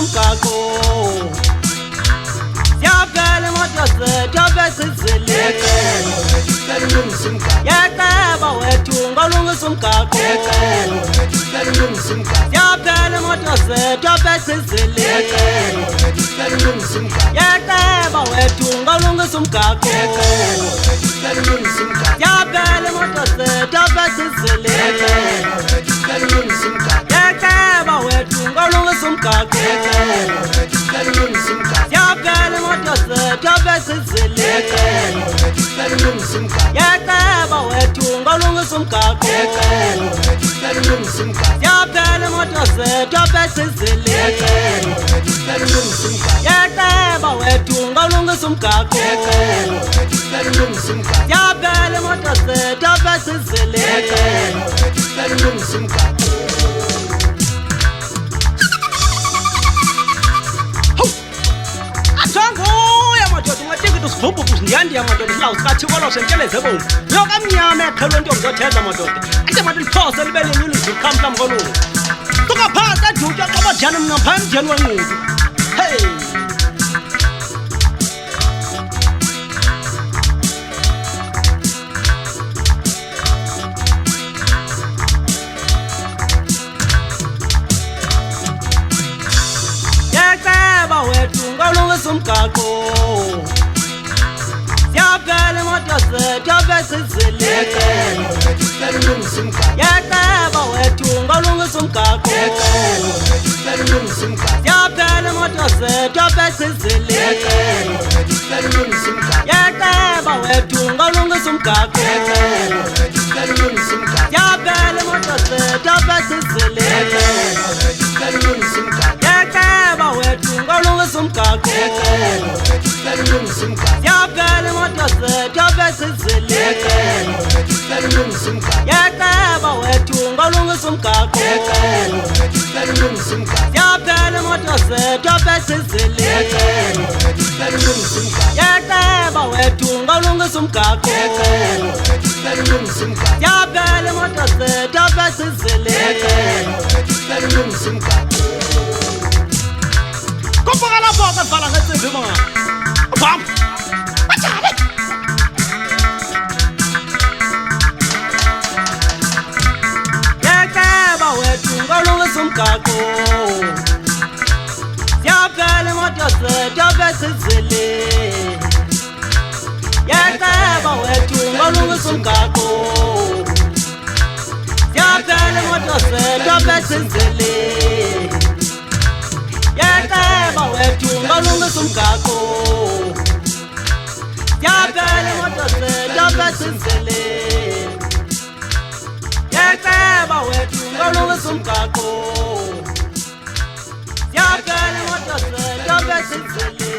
umgaqo Siyabhela imoto zethu abesizile Yaqaba wethu ngolungisa umgaqo Siyabhela imoto zethu abesizile Yaqaba wethu ngolungisa umgaqo Siyabhela imoto zethu abesizile Yaqaba wethu ngolungisa umgaqo Siyabhela imoto zethu abesizile Yaqaba wethu ngolungisa umgaqo Siyabhela imoto zethu abesizile Yaqaba wethu ngolungisa umgaqo Siyabhela imoto zethu abesizile Vubu kuzindiyandi ya madoda silawu sikathi koloshe nteleze bomu Nyoka mnyama yakhelwe ntombi zotheza madoda Ake madoda liphosa libe lenyulizi ukhamhla mkolungu Suka phasi aduke aqabajana mna phamjeni wenqudu Hey Yaqaba wethu ngolungisa umgaqo Siyabhela imoto zethu abesizile Yaqaba wethu ngolungisa umgaqo Siyabhela imoto zethu abesizile Yaqaba wethu ngolungisa umgaqo Siyabhela imoto zethu abesizile Yaqaba wethu ngolungisa umgaqo Siyabhela imoto zethu abesizile Yaqaba wethu ngolungisa umgaqo Siyabhela imoto zethu abesizile Yaqaba wethu ngolungisa umgaqo Siyabhela imoto zethu abesizile Kuvuka lapho akavala ngesimbi manga Bam Bajale Yaqaba wethu ngolungisa umgaqo Siyabhela imoto zethu abesizile Yaqaba wethu ngolungisa umgaqo Siyabhela imoto zethu abesizile Yaqaba wethu ngolungisa umgaqo Siyabhela imoto zethu abesizile Yaqaba wethu ngolungisa umgaqo Siyabhela imoto zethu abesizile